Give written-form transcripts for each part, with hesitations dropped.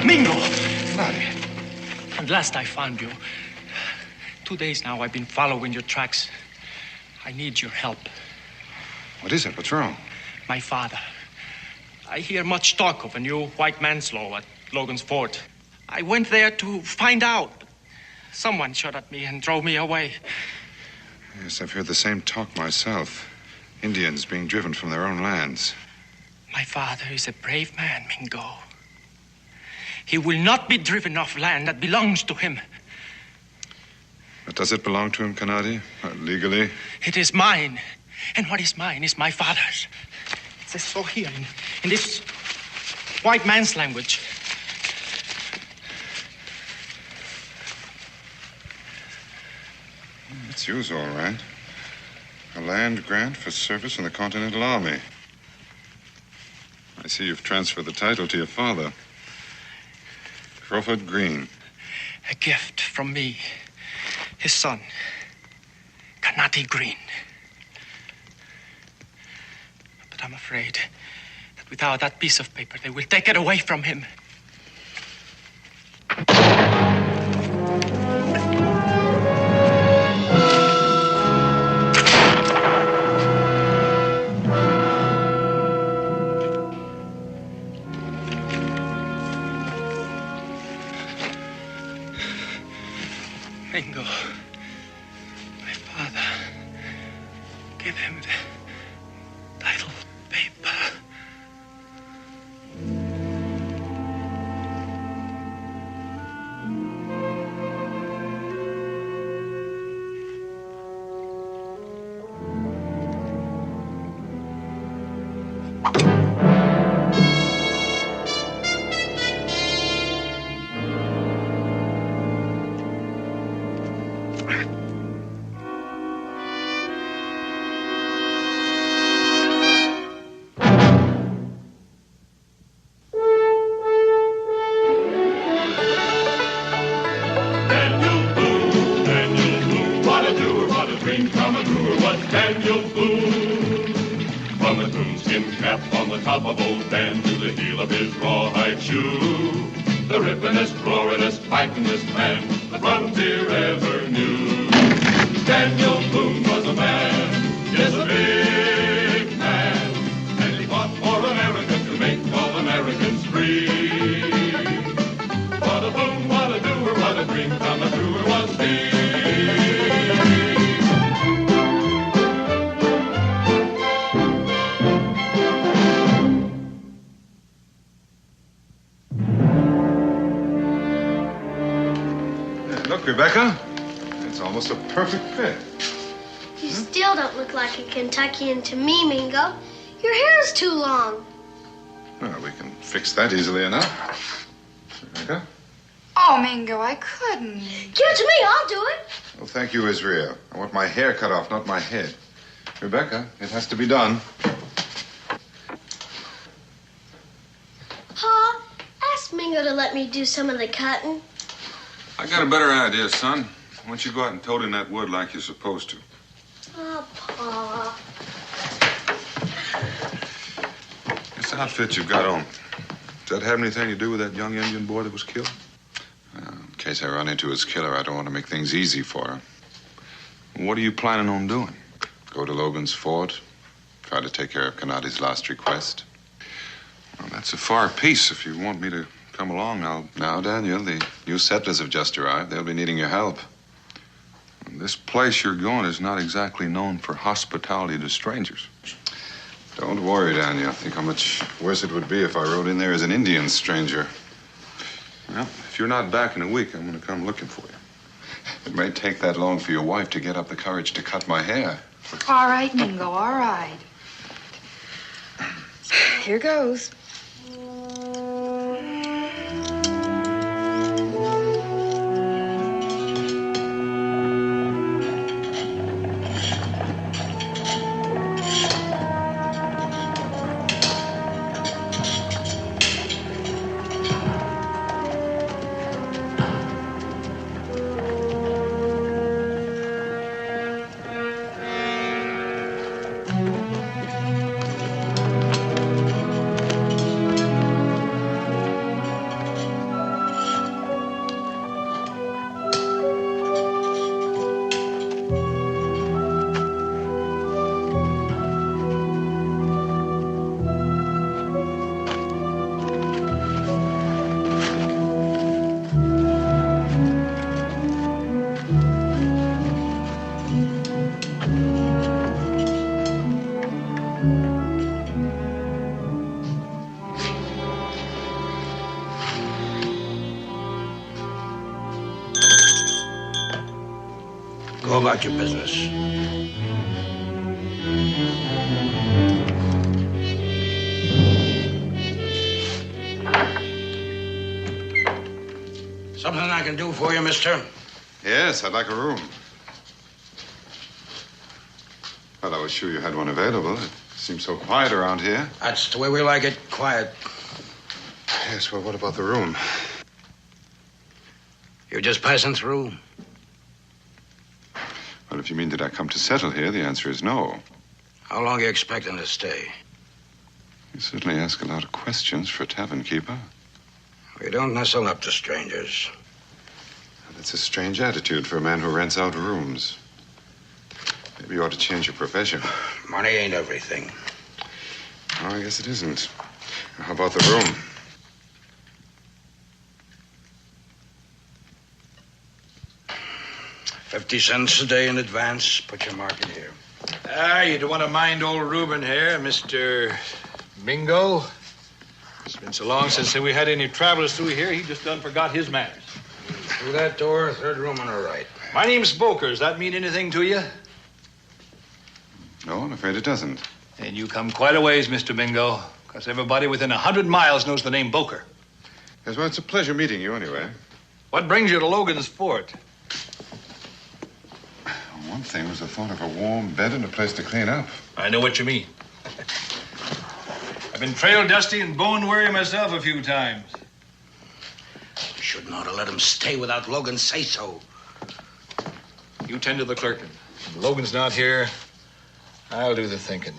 Mingo! Nani? At last I found you. 2 days now I've been following your tracks. I need your help. What is it? What's wrong? My father. I hear much talk of a new white man's law at Logan's Fort. I went there to find out. But someone shot at me and drove me away. Yes, I've heard the same talk myself. Indians being driven from their own lands. My father is a brave man, Mingo. He will not be driven off land that belongs to him. But does it belong to him, Kanadi? Legally? It is mine. And what is mine is my father's. It says so here in this white man's language. It's yours, all right. A land grant for service in the Continental Army. I see you've transferred the title to your father. Crawford Green. A gift from me, his son, Kanati Green. But I'm afraid that without that piece of paper, they will take it away from him. Mingo, my father, give him the title paper. Top of old Dan to the heel of his rawhide shoe. The rippenest, roaringest, fightingest man the frontier ever knew. Daniel Boone was a man, yes, a big man, and he fought for America to make all Americans free. What a Boone, what a doer, what a dream come truer was he. Look, Rebecca, it's almost a perfect fit. You still don't look like a Kentuckian to me, Mingo. Your hair is too long. Well, we can fix that easily enough. Rebecca? Oh, Mingo, I couldn't. Give it to me, I'll do it. Well, thank you, Israel. I want my hair cut off, not my head. Rebecca, it has to be done. Pa, ask Mingo to let me do some of the cutting. I got a better idea, son. Why don't you go out and tote in that wood like you're supposed to? Oh, Pa. This outfit you've got on, does that have anything to do with that young Indian boy that was killed? In case I run into his killer, I don't want to make things easy for him. What are you planning on doing? Go to Logan's Fort, try to take care of Kanadi's last request. Well, that's a far piece. If you want me to come along, I'll... Now, Daniel, the new settlers have just arrived. They'll be needing your help. This place you're going is not exactly known for hospitality to strangers. Don't worry, Daniel. Think how much worse it would be if I rode in there as an Indian stranger. Well, if you're not back in a week, I'm going to come looking for you. It may take that long for your wife to get up the courage to cut my hair. All right, Mingo, all right. Here goes. about your business. Something I can do for you, mister? Yes, I'd like a room. Well, I was sure you had one available. It seems so quiet around here. That's the way we like it, quiet. Yes, well, what about the room? You're just passing through? Well, if you mean did I come to settle here, the answer is no. How long are you expecting to stay? You certainly ask a lot of questions for a tavern keeper. We don't nestle up to strangers. That's a strange attitude for a man who rents out rooms. Maybe you ought to change your profession. Money ain't everything. Oh, I guess it isn't. How about the room? $50 a day in advance. Put your market here. You don't want to mind old Reuben here, Mr. Mingo. It's been so long since we had any travelers through here, he just done forgot his manners. Through that door, third room on the right. My name's Boker. Does that mean anything to you? No, I'm afraid it doesn't. And you come quite a ways, Mr. Mingo, because everybody within 100 miles knows the name Boker. Yes, well, it's a pleasure meeting you anyway. What brings you to Logan's Fort? One thing was the thought of a warm bed and a place to clean up. I know what you mean. I've been trail dusty and bone weary myself a few times. You shouldn't ought to let him stay without Logan say so. You tend to the clerk. When Logan's not here, I'll do the thinking.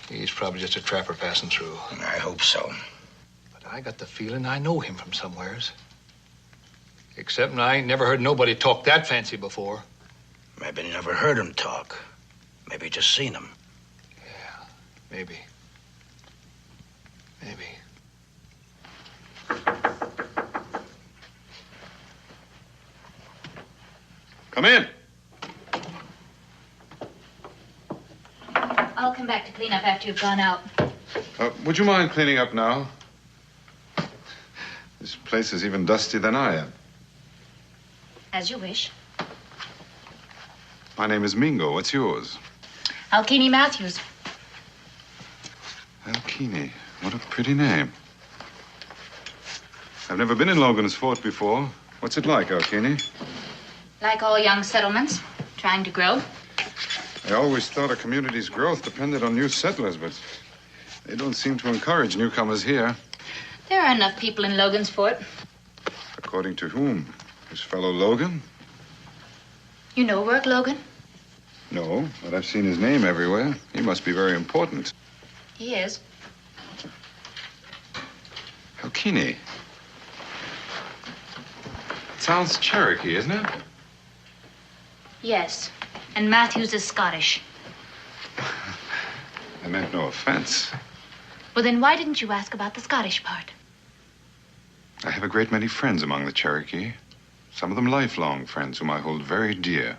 He's probably just a trapper passing through. I hope so. But I got the feeling I know him from somewheres. Except I ain't never heard nobody talk that fancy before. Maybe never heard him talk. Maybe just seen him. Yeah, maybe. Maybe. Come in. I'll come back to clean up after you've gone out. Would you mind cleaning up now? This place is even dustier than I am. As you wish. My name is Mingo. What's yours? Alkini Matthews. Alkini. What a pretty name. I've never been in Logan's Fort before. What's it like, Alkini? Like all young settlements, trying to grow. I always thought a community's growth depended on new settlers, but they don't seem to encourage newcomers here. There are enough people in Logan's Fort. According to whom? His fellow Logan? You know Work Logan? No, but I've seen his name everywhere. He must be very important. He is. Alkini. It sounds Cherokee, isn't it? Yes. And Matthews is Scottish. I meant no offense. Well, then why didn't you ask about the Scottish part? I have a great many friends among the Cherokee. Some of them lifelong friends whom I hold very dear.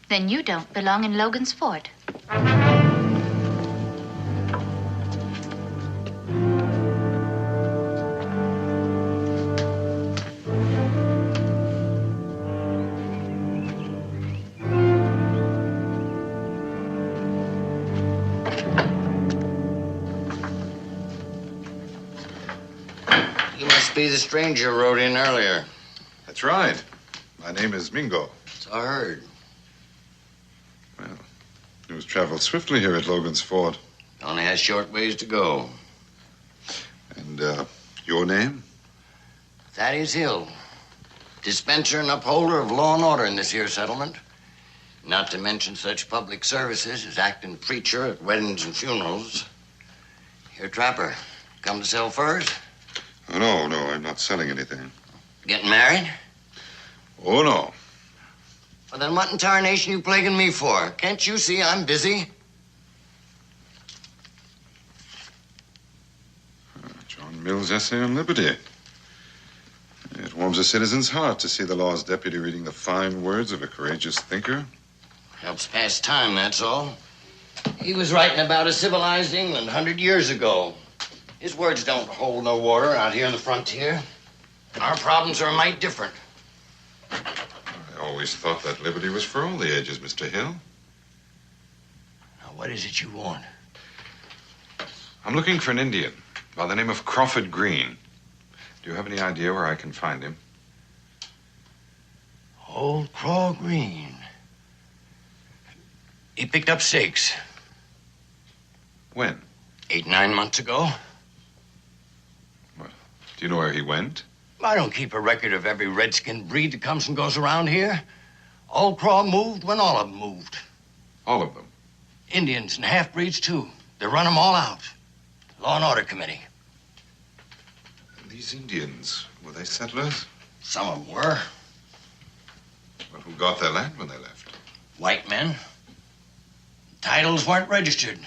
Then you don't belong in Logan's Fort. You must be the stranger who rode in earlier. That's right. My name is Mingo. So I heard. Well, news travels swiftly here at Logan's Fort. Only has short ways to go. And, your name? Thaddeus Hill. Dispenser and upholder of law and order in this here settlement. Not to mention such public services as acting preacher at weddings and funerals. Here, trapper. Come to sell furs? Oh, no, I'm not selling anything. Getting married? Oh, no. Well, then what in tarnation you plaguing me for? Can't you see I'm busy? John Mill's essay on liberty. It warms a citizen's heart to see the law's deputy reading the fine words of a courageous thinker. Helps pass time, that's all. He was writing about a civilized England 100 years ago. His words don't hold no water out here on the frontier. Our problems are a mite different. I always thought that liberty was for all the ages, Mr. Hill. Now, what is it you want? I'm looking for an Indian by the name of Crawford Green. Do you have any idea where I can find him? Old Craw Green. He picked up 6. When? 8, 9 months ago. Well, do you know where he went? I don't keep a record of every redskin breed that comes and goes around here. Old Craw moved when all of them moved. All of them? Indians and half-breeds, too. They run them all out. Law and Order Committee. These Indians, were they settlers? Some of them were. Well, who got their land when they left? White men. Titles weren't registered.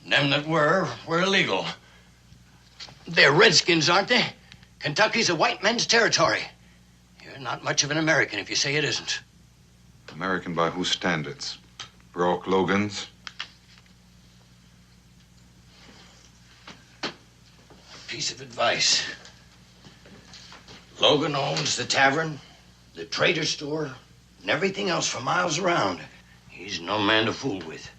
Them that were illegal. They're redskins, aren't they? Kentucky's a white man's territory. You're not much of an American if you say it isn't. American by whose standards? Broke Logan's? A piece of advice. Logan owns the tavern, the trader store, and everything else for miles around. He's no man to fool with.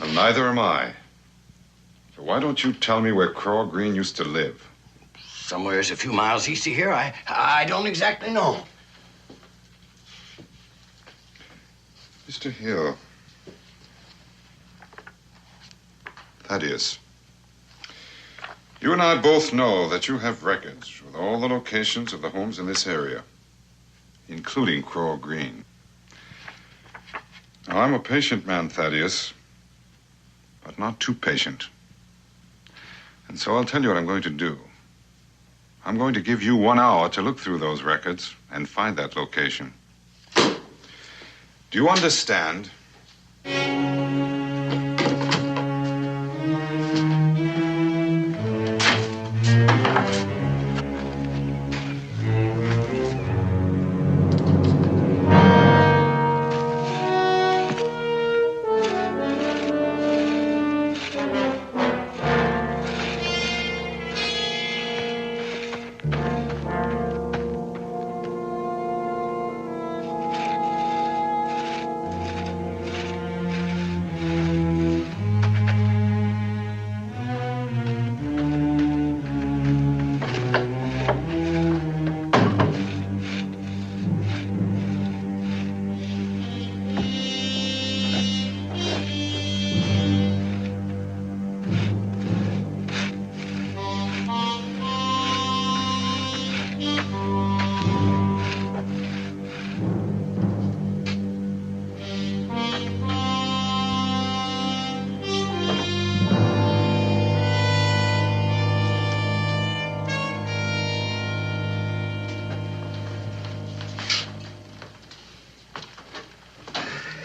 And neither am I. So why don't you tell me where Craw Green used to live? Somewhere's a few miles east of here. I don't exactly know. Mr. Hill. Thaddeus. You and I both know that you have records with all the locations of the homes in this area, including Craw Green. Now, I'm a patient man, Thaddeus, but not too patient. And so I'll tell you what I'm going to do. I'm going to give you 1 hour to look through those records and find that location. Do you understand?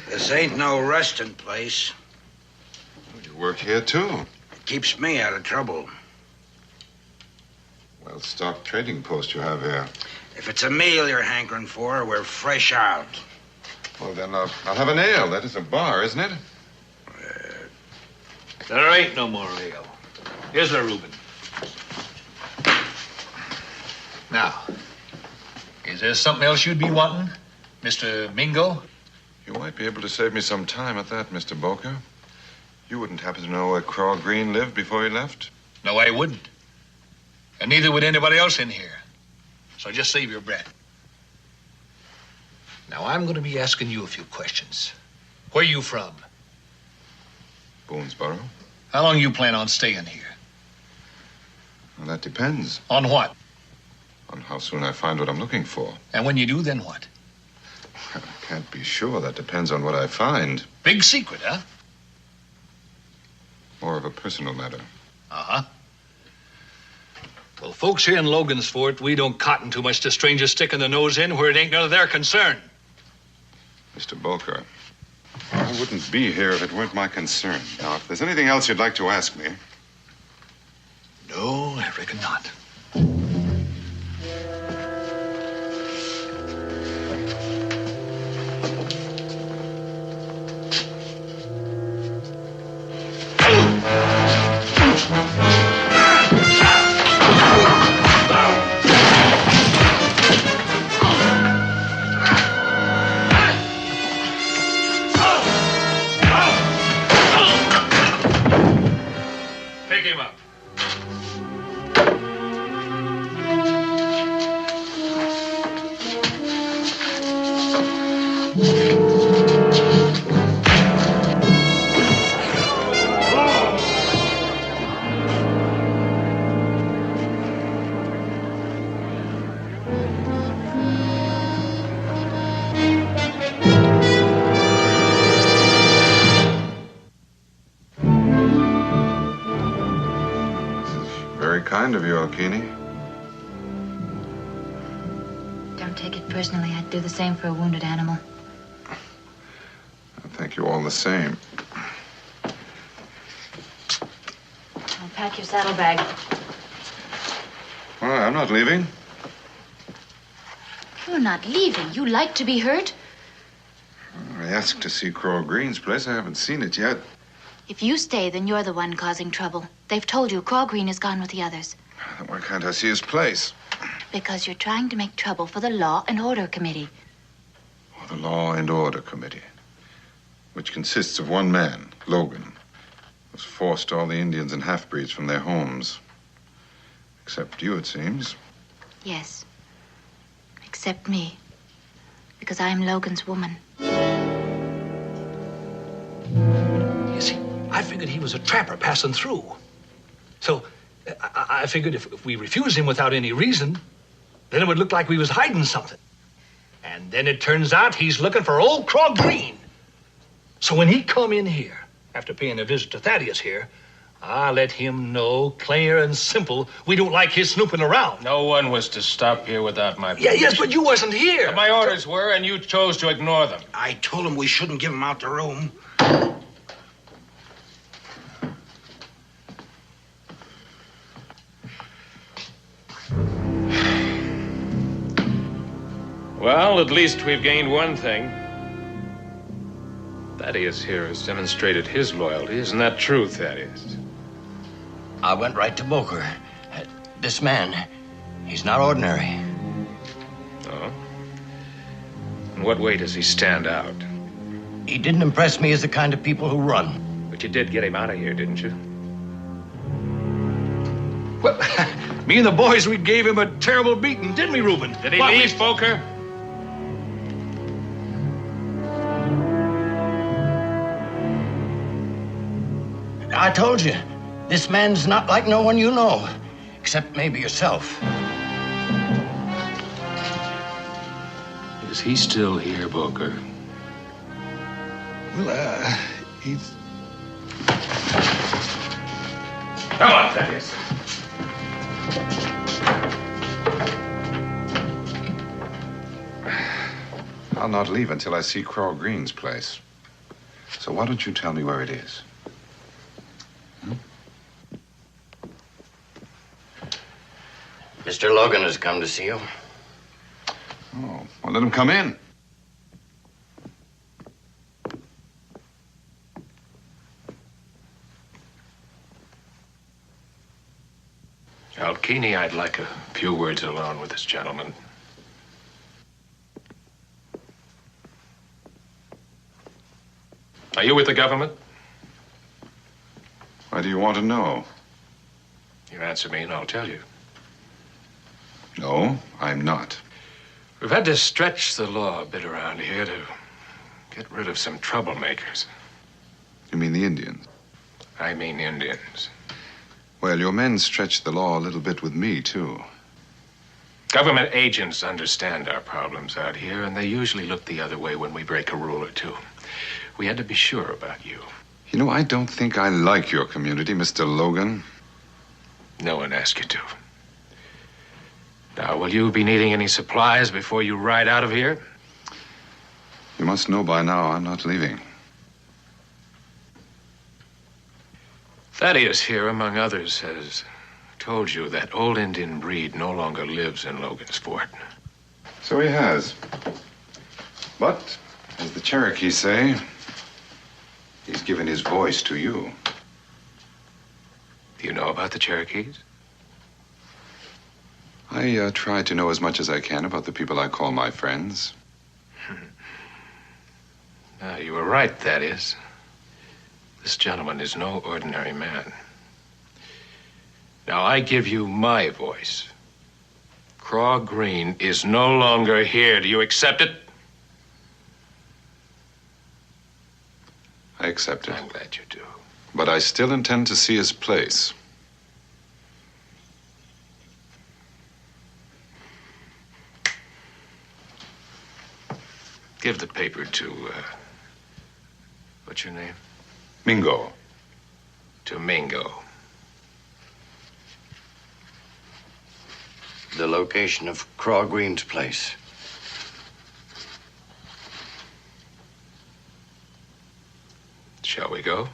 This ain't no resting place. You work here, too. It keeps me out of trouble. Well, stock trading post you have here. If it's a meal you're hankering for, we're fresh out. Well, then I'll have an ale. That is a bar, isn't it? There ain't no more ale. Here's a Reuben. Now, is there something else you'd be wanting, Mr. Mingo? You might be able to save me some time at that, Mr. Boker. You wouldn't happen to know where Craw Green lived before he left? No, I wouldn't. And neither would anybody else in here. So just save your breath. Now, I'm going to be asking you a few questions. Where you from? Boonesboro. How long you plan on staying here? Well, that depends. On what? On how soon I find what I'm looking for. And when you do, then what? I can't be sure. That depends on what I find. Big secret, huh? More of a personal matter. Uh-huh. Well, folks here in Logan's Fort, we don't cotton too much to strangers sticking their nose in where it ain't none of their concern. Mr. Boker, I wouldn't be here if it weren't my concern. Now, if there's anything else you'd like to ask me. No, I reckon not. kind of you, Alkini. Don't take it personally. I'd do the same for a wounded animal. I thank you all the same. I'll pack your saddlebag. Well, I'm not leaving. You're not leaving. You like to be hurt? I asked to see Craw Green's place. I haven't seen it yet. If you stay, then you're the one causing trouble. They've told you Craw Green is gone with the others. Then why can't I see his place? Because you're trying to make trouble for the Law and Order Committee. The Law and Order Committee, which consists of one man, Logan, who's forced all the Indians and half-breeds from their homes. Except you, it seems. Yes. Except me. Because I'm Logan's woman. You see, I figured he was a trapper passing through. So I figured if we refused him without any reason, then it would look like we was hiding something. And then it turns out he's looking for old Craw Green. So when he come in here, after paying a visit to Thaddeus here, I let him know, clear and simple, we don't like his snooping around. No one was to stop here without my permission. Yes, but you wasn't here. But my orders were, and you chose to ignore them. I told him we shouldn't give him out the room. Well, at least we've gained one thing. Thaddeus here has demonstrated his loyalty. Isn't that true, Thaddeus? I went right to Boker. This man, he's not ordinary. Oh? In what way does he stand out? He didn't impress me as the kind of people who run. But you did get him out of here, didn't you? Well, me and the boys, we gave him a terrible beating, didn't we, Reuben? Did he leave, Boker? I told you, this man's not like no one you know, except maybe yourself. Is he still here, Boker? Well, he's... Come on, Thaddeus. I'll not leave until I see Craw Green's place. So why don't you tell me where it is? Mr. Logan has come to see you. Oh, well, let him come in. Alkini, I'd like a few words alone with this gentleman. Are you with the government? Why do you want to know? You answer me and I'll tell you. No, I'm not. We've had to stretch the law a bit around here to get rid of some troublemakers. You mean the Indians? I mean Indians. Well, your men stretched the law a little bit with me, too. Government agents understand our problems out here, and they usually look the other way when we break a rule or two. We had to be sure about you. You know, I don't think I like your community, Mr. Logan. No one asked you to. Now, will you be needing any supplies before you ride out of here? You must know by now I'm not leaving. Thaddeus here, among others, has told you that old Indian breed no longer lives in Logan's Fort. So he has. But, as the Cherokees say, he's given his voice to you. Do you know about the Cherokees? I try to know as much as I can about the people I call my friends. You were right, Thaddeus. This gentleman is no ordinary man. Now, I give you my voice. Craw Green is no longer here. Do you accept it? I accept it. I'm glad you do. But I still intend to see his place. Give the paper to, what's your name? Mingo. To Mingo. the location of Craw Green's place. Shall we go?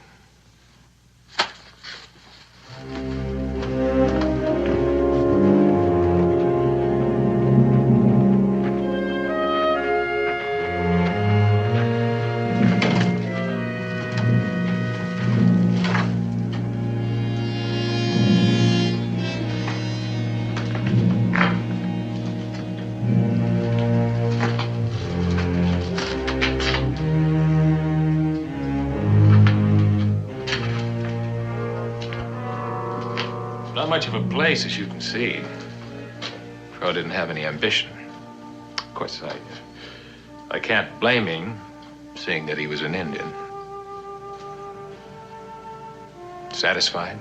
Not much of a place, as you can see. Craw didn't have any ambition. Of course, I can't blame him, seeing that he was an Indian. Satisfied?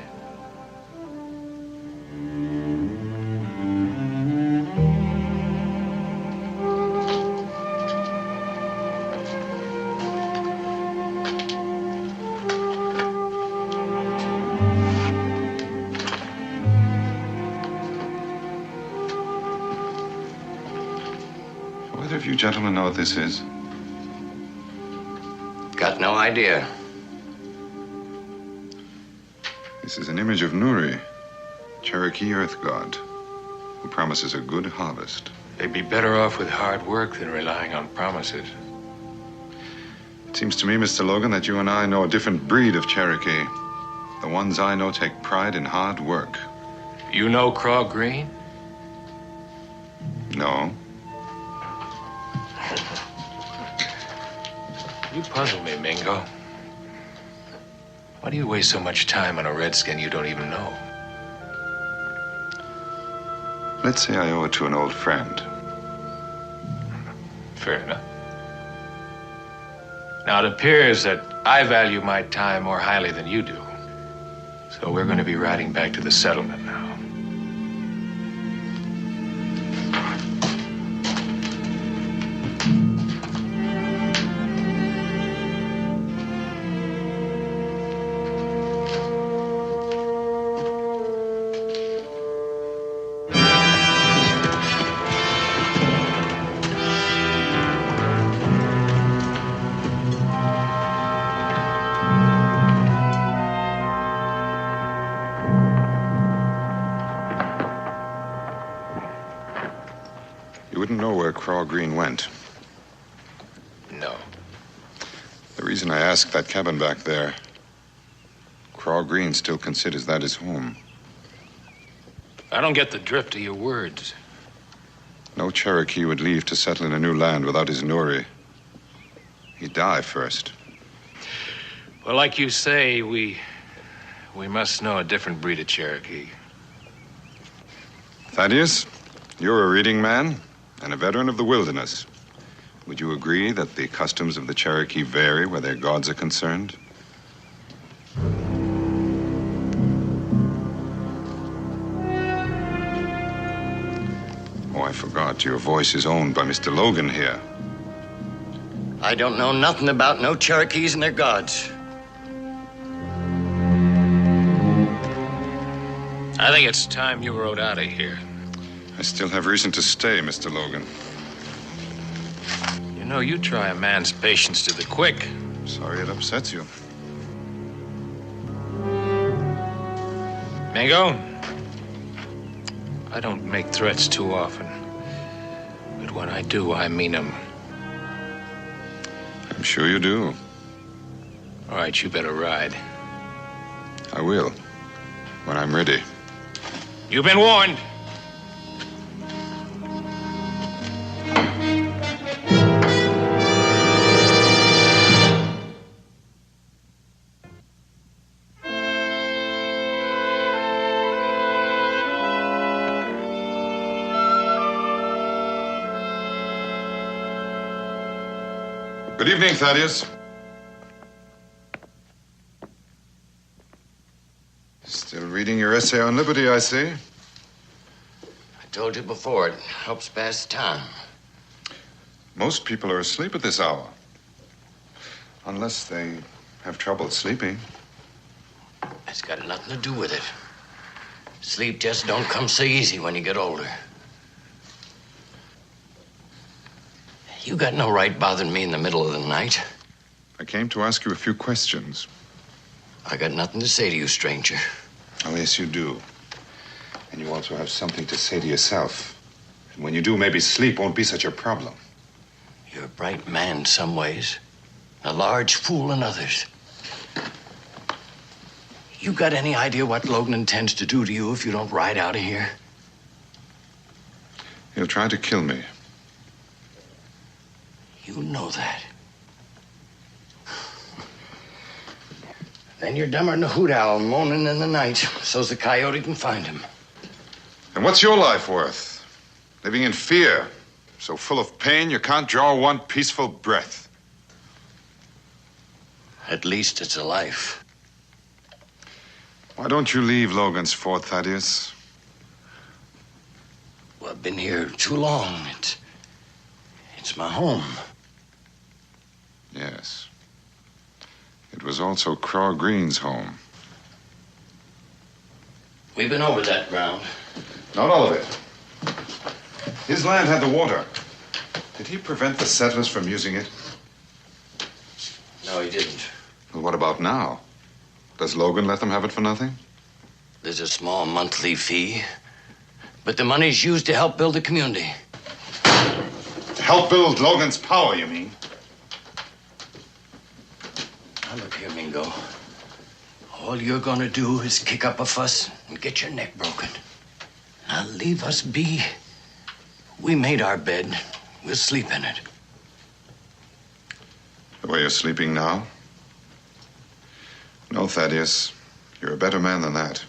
Whether of you gentlemen know what this is? Got no idea. This is an image of Nuri, Cherokee earth god, who promises a good harvest. They'd be better off with hard work than relying on promises. It seems to me, Mr. Logan, that you and I know a different breed of Cherokee. The ones I know take pride in hard work. You know Craw Green? No. You puzzle me, Mingo. Why do you waste so much time on a redskin you don't even know? Let's say I owe it to an old friend. Fair enough. Now, it appears that I value my time more highly than you do. So we're going to be riding back to the settlement now. You wouldn't know where Craw Green went. No. The reason I asked that cabin back there, Craw Green still considers that his home. I don't get the drift of your words. No Cherokee would leave to settle in a new land without his Nuri. He'd die first. Well, like you say, we must know a different breed of Cherokee. Thaddeus, you're a reading man and a veteran of the wilderness. Would you agree that the customs of the Cherokee vary where their gods are concerned? Oh, I forgot. Your voice is owned by Mr. Logan here. I don't know nothing about no Cherokees and their gods. I think it's time you rode out of here. I still have reason to stay, Mr. Logan. You know, you try a man's patience to the quick. Sorry it upsets you. Mingo, I don't make threats too often. But when I do, I mean them. I'm sure you do. All right, you better ride. I will, when I'm ready. You've been warned. Good evening, Thaddeus. Still reading your essay on liberty, I see. I told you before, it helps pass the time. Most people are asleep at this hour. Unless they have trouble sleeping. It's got nothing to do with it. Sleep just don't come so easy when you get older. You got no right bothering me in the middle of the night. I came to ask you a few questions. I got nothing to say to you, stranger. Oh, yes, you do. And you also have something to say to yourself. And when you do, maybe sleep won't be such a problem. You're a bright man some ways, a large fool in others. You got any idea what Logan intends to do to you if you don't ride out of here? He'll try to kill me. You know that. Then you're dumber than a hoot owl moaning in the night so's the coyote can find him. And what's your life worth? Living in fear, so full of pain you can't draw one peaceful breath. At least it's a life. Why don't you leave Logan's Fort, Thaddeus? Well, I've been here too long. It's my home. Yes. It was also Craw Green's home. We've been over that ground. Not all of it. His land had the water. Did he prevent the settlers from using it? No, he didn't. Well, what about now? Does Logan let them have it for nothing? There's a small monthly fee, but the money's used to help build the community. To help build Logan's power, you mean? Now, look here, Mingo. All you're gonna do is kick up a fuss and get your neck broken. Now, leave us be. We made our bed. We'll sleep in it. The way you're sleeping now? No, Thaddeus. You're a better man than that.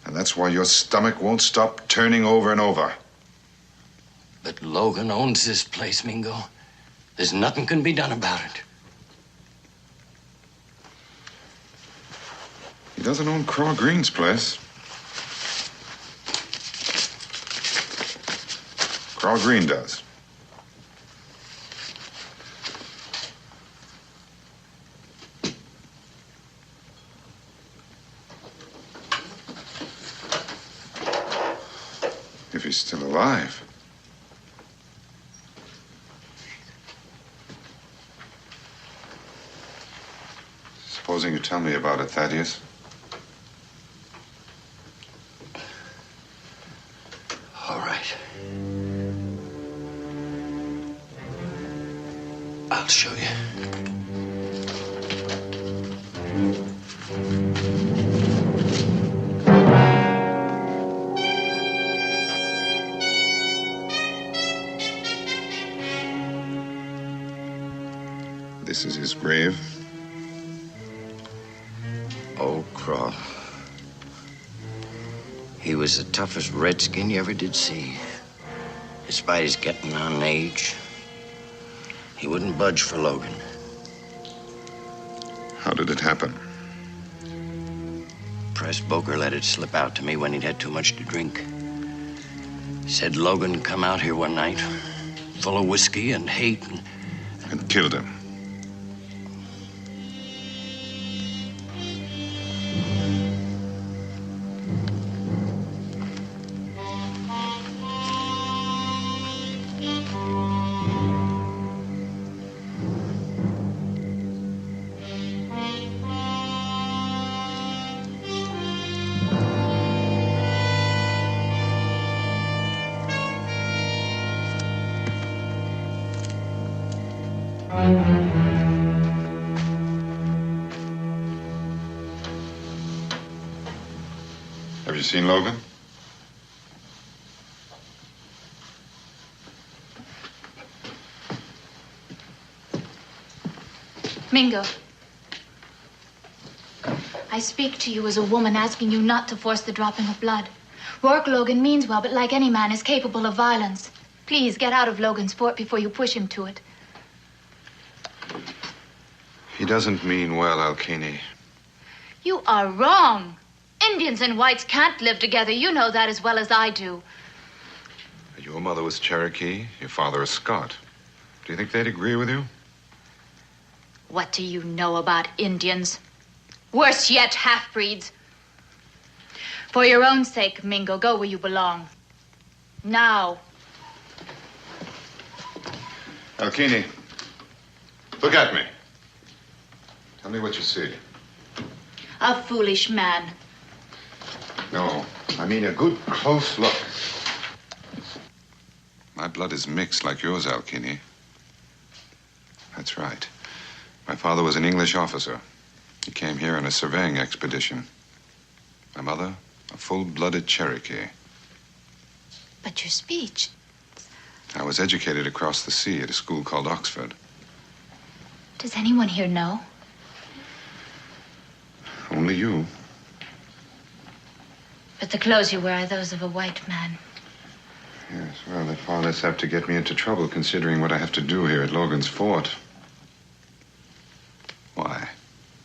And that's why your stomach won't stop turning over and over. But Logan owns this place, Mingo. There's nothing can be done about it. He doesn't own Craw Green's place. Craw Green does. If he's still alive. Supposing you tell me about it, Thaddeus. All right. I'll show you. This is his grave. Old Craw. He was the toughest redskin you ever did see. Despite his getting on in age, he wouldn't budge for Logan. How did it happen? Press Boker let it slip out to me when he'd had too much to drink. Said Logan come out here one night, full of whiskey and hate, and killed him. Have you seen Logan? Mingo. I speak to you as a woman, asking you not to force the dropping of blood. Rourke Logan means well, but like any man, is capable of violence. Please, get out of Logan's fort before you push him to it. He doesn't mean well, Alkene. You are wrong. Indians and whites can't live together. You know that as well as I do. Your mother was Cherokee, your father is Scot. Do you think they'd agree with you? What do you know about Indians? Worse yet, half-breeds. For your own sake, Mingo, go where you belong. Now. Alkini, look at me. Tell me what you see. A foolish man. No, I mean a good close look. My blood is mixed like yours, Alkini. That's right. My father was an English officer. He came here on a surveying expedition. My mother, a full-blooded Cherokee. But your speech. I was educated across the sea at a school called Oxford. Does anyone here know? Only you. But the clothes you wear are those of a white man. Yes, well, they're far less apt to get me into trouble considering what I have to do here at Logan's Fort. Why?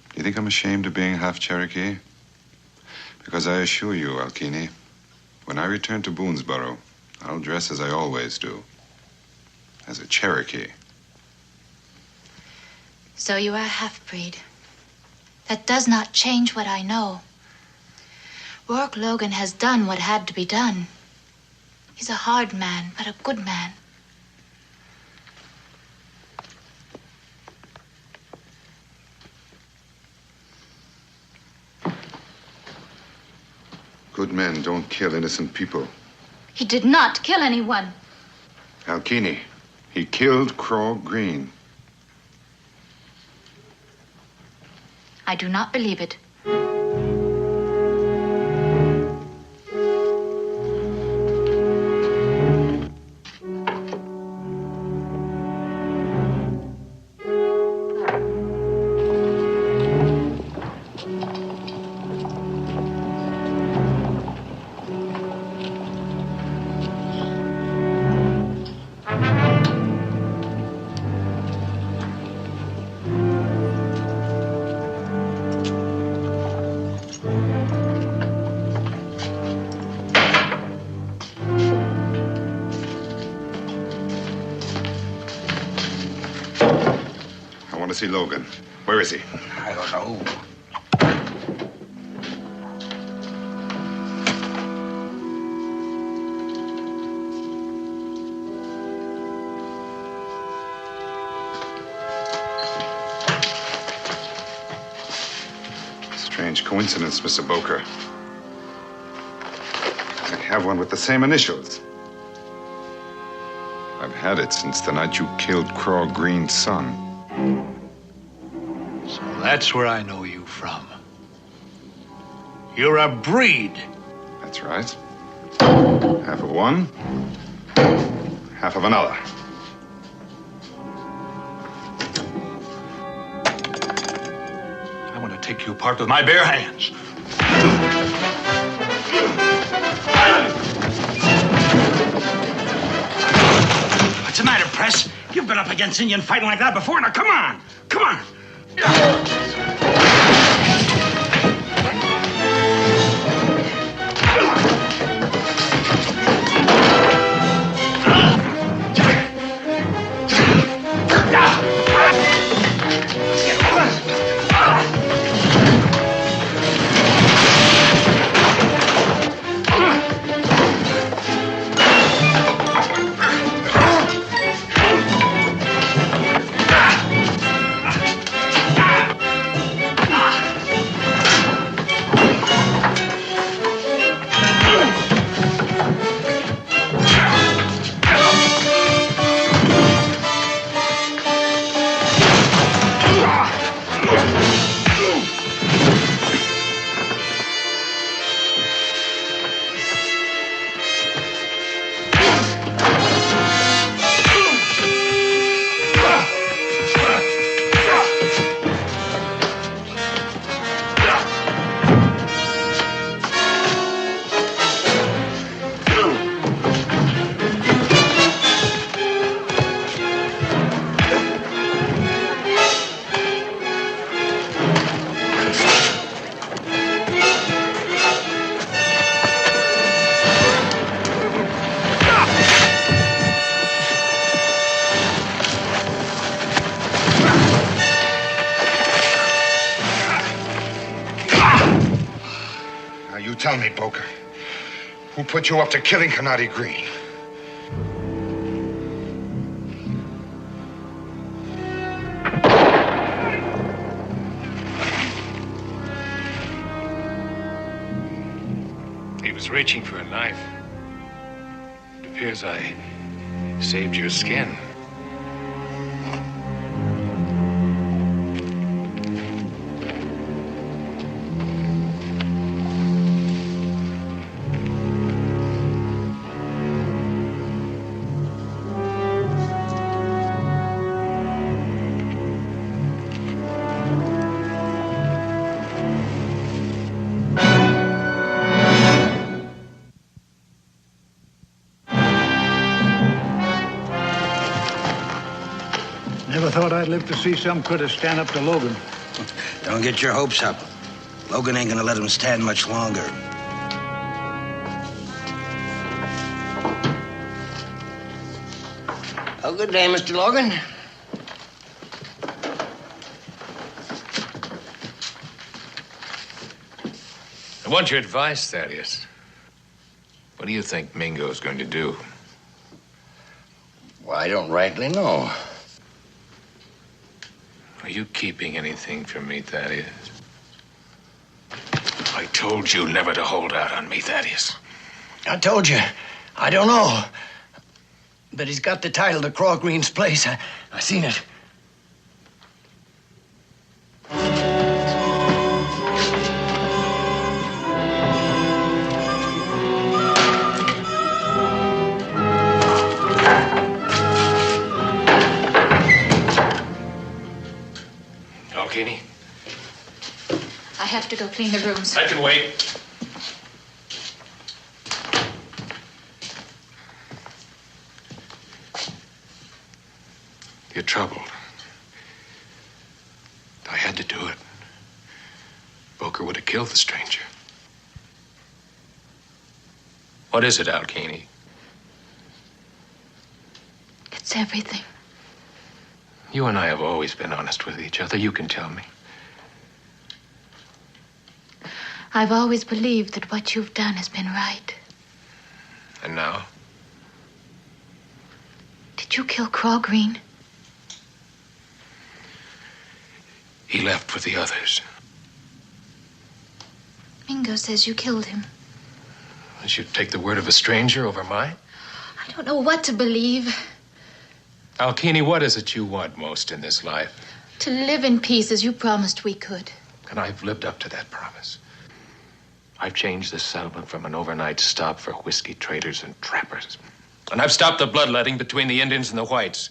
Do you think I'm ashamed of being half Cherokee? Because I assure you, Alkini, when I return to Boonesboro, I'll dress as I always do. As a Cherokee. So you are a half-breed. That does not change what I know. Rourke Logan has done what had to be done. He's a hard man, but a good man. Good men don't kill innocent people. He did not kill anyone. Alkini, he killed Craw Green. I do not believe it. See Logan. Where is he? I don't know. Strange coincidence, Mr. Boker. I have one with the same initials. I've had it since the night you killed Craw Green's son. That's where I know you from. You're a breed. That's right. Half of one, half of another. I want to take you apart with my bare hands. What's the matter, Press? You've been up against Indian fighting like that before. Now, come on. Come on. Tell me, Boker, who put you up to killing Kanati Green? was reaching for a knife. It appears I saved your skin. Never thought I'd live to see some critter stand up to Logan. Don't get your hopes up. Logan ain't gonna let him stand much longer. Oh, good day, Mr. Logan. I want your advice, Thaddeus. What do you think Mingo's going to do? Well, I don't rightly know. Are you keeping anything from me, Thaddeus? I told you never to hold out on me, Thaddeus. I told you. I don't know. But he's got the title to Craw Green's place. I seen it. Kenny? I have to go clean the rooms. I can wait. You're troubled. I had to do it. Boker would have killed the stranger. What is it, Alkene? It's everything. You and I have always been honest with each other. You can tell me. I've always believed that what you've done has been right. And now? Did you kill Craw Green? He left with the others. Mingo says you killed him. Did you take the word of a stranger over mine? I don't know what to believe. Alkene, what is it you want most in this life? To live in peace as you promised we could. And I've lived up to that promise. I've changed this settlement from an overnight stop for whiskey traders and trappers. And I've stopped the bloodletting between the Indians and the whites.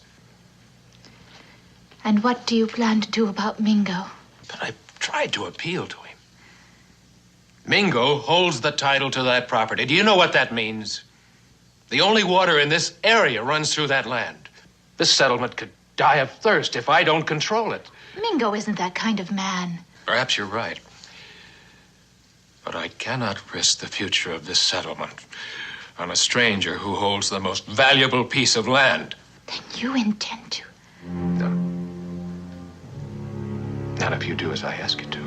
And what do you plan to do about Mingo? But I've tried to appeal to him. Mingo holds the title to that property. Do you know what that means? The only water in this area runs through that land. This settlement could die of thirst if I don't control it. Mingo isn't that kind of man. Perhaps you're right. But I cannot risk the future of this settlement on a stranger who holds the most valuable piece of land. Then you intend to? No. Not if you do as I ask you to.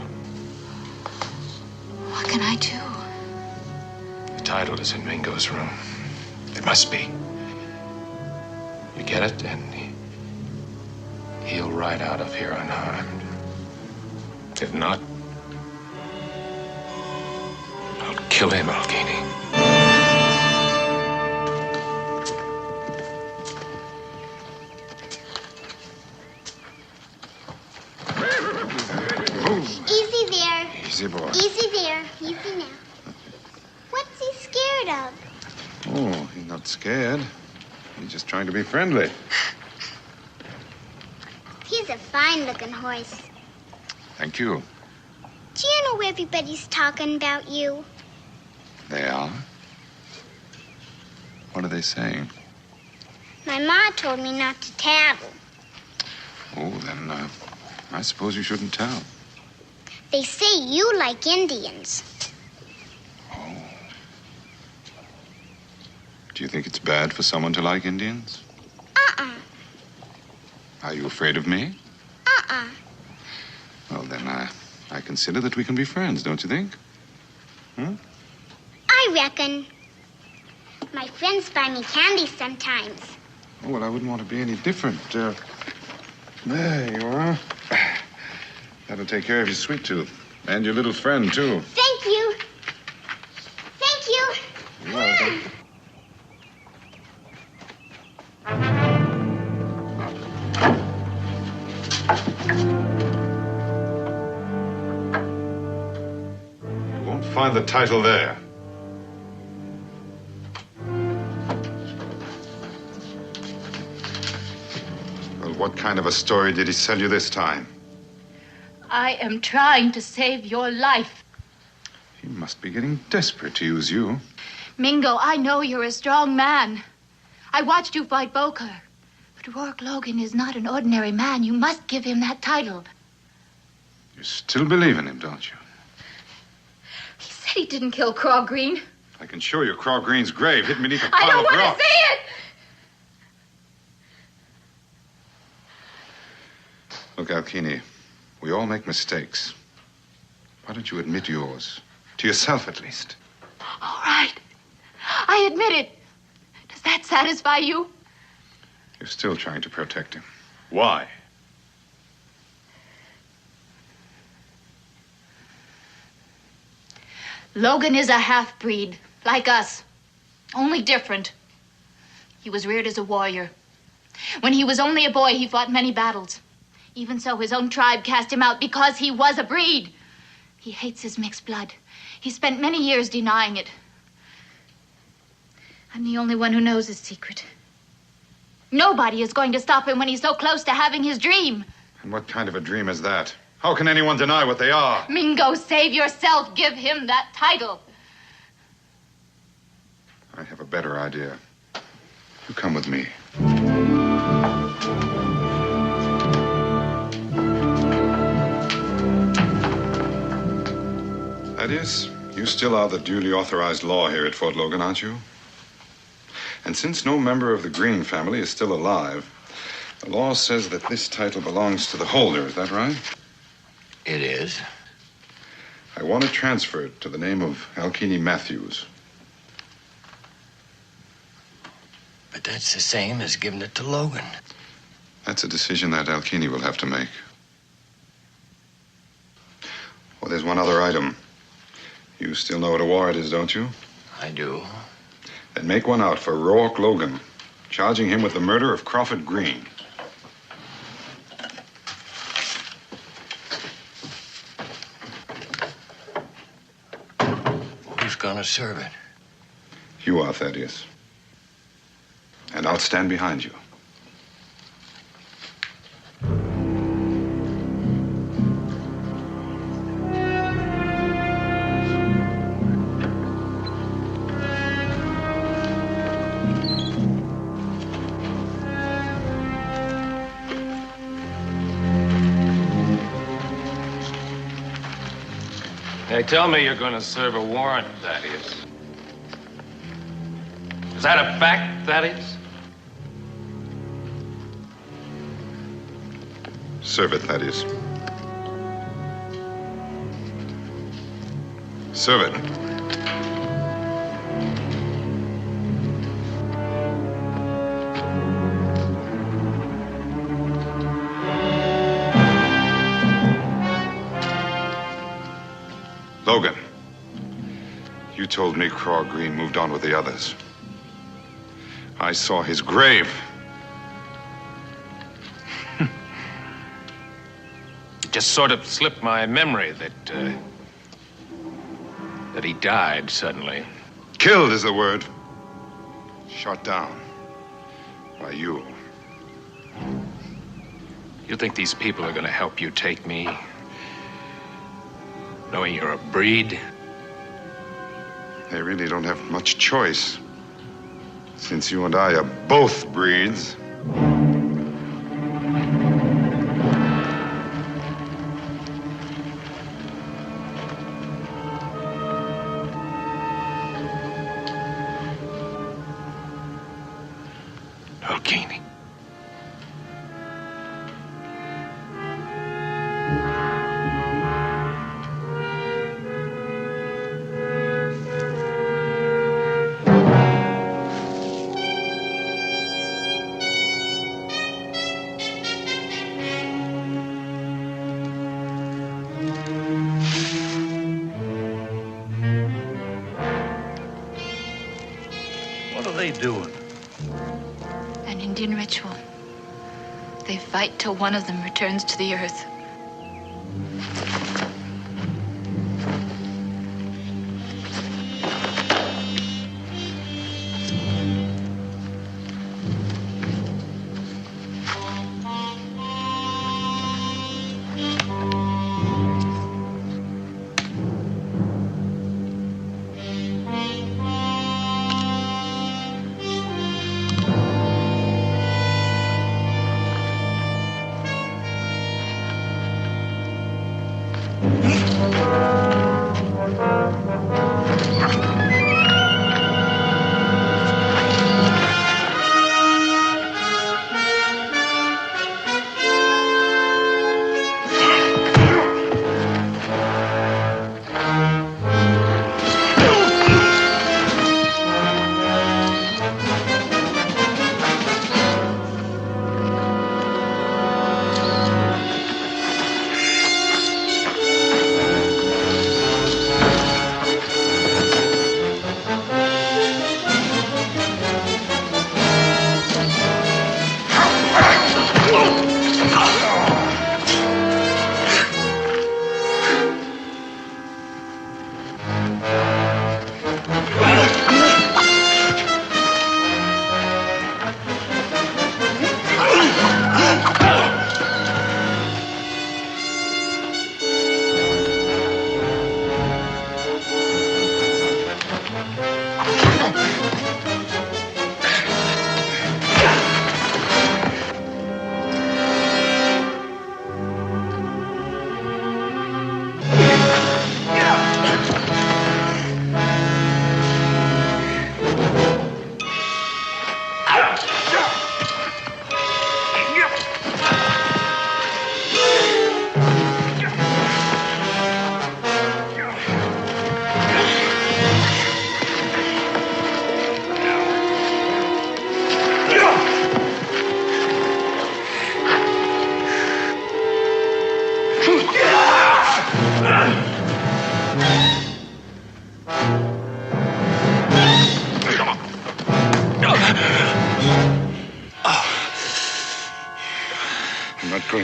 What can I do? The title is in Mingo's room. It must be. You get it, and he'll ride out of here unharmed. If not, I'll kill him, Alkene. Easy there. Easy, boy. Easy there. Easy now. What's he scared of? Oh, he's not scared. He's just trying to be friendly. He's a fine-looking horse. Thank you. Do you know everybody's talking about you? They are? What are they saying? My ma told me not to tattle. Oh, then, I suppose you shouldn't tell. They say you like Indians. Oh. Do you think it's bad for someone to like Indians? Uh-uh. Are you afraid of me? Uh-uh. Well, then, I consider that we can be friends, don't you think? Hmm? I reckon. My friends buy me candy sometimes. Oh, well, I wouldn't want to be any different. There you are. That'll take care of your sweet tooth. And your little friend, too. Thank you. Thank you. find the title there. Well, what kind of a story did he sell you this time? I am trying to save your life. He must be getting desperate to use you. Mingo, I know you're a strong man. I watched you fight Boker. But Rourke Logan is not an ordinary man. You must give him that title. You still believe in him, don't you? He said he didn't kill Craw Green. I can show you Craw Green's grave hidden beneath a pile I don't of want rock. to see it! Look, Alkini, we all make mistakes. Why don't you admit yours? To yourself, at least. All right. I admit it. Does that satisfy you? You're still trying to protect him. Why? Logan is a half-breed, like us. Only different. He was reared as a warrior. When he was only a boy, he fought many battles. Even so, his own tribe cast him out because he was a breed. He hates his mixed blood. He spent many years denying it. I'm the only one who knows his secret. Nobody is going to stop him when he's so close to having his dream. And what kind of a dream is that? How can anyone deny what they are? Mingo, save yourself. Give him that title. I have a better idea. You come with me. Thaddeus, you still are the duly authorized law here at Fort Logan, aren't you? And since no member of the Green family is still alive, the law says that this title belongs to the holder. Is that right? It is. I want to transfer it to the name of Alkini Matthews. But that's the same as giving it to Logan. That's a decision that Alkini will have to make. Well, there's one other item. You still know what a warrant is, don't you? I do. Then make one out for Rourke Logan, charging him with the murder of Crawford Green. Who's gonna serve it? You are, Thaddeus. And I'll stand behind you. They tell me you're going to serve a warrant, Thaddeus. Is that a fact, Thaddeus? Serve it, Thaddeus. Serve it. Logan, you told me Craw Green moved on with the others. I saw his grave. It just sort of slipped my memory that he died suddenly. Killed is the word. Shot down. By you. You think these people are going to help you take me? Knowing you're a breed? They really don't have much choice. Since you and I are both breeds. Alkini. What are they doing? An Indian ritual. They fight till one of them returns to the earth.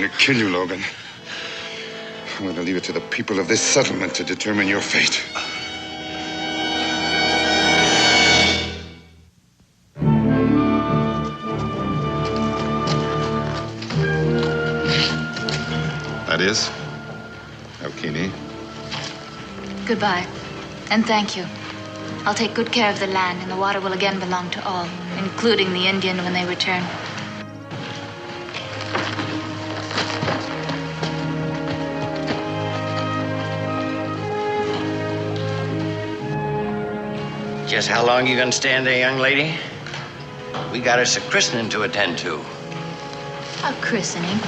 to kill you, Logan. I'm going to leave it to the people of this settlement to determine your fate. That is Elkini. Goodbye, and thank you. I'll take good care of the land, and the water will again belong to all, including the Indian when they return. Just how long you gonna stand there, young lady? We got us a christening to attend to. A christening?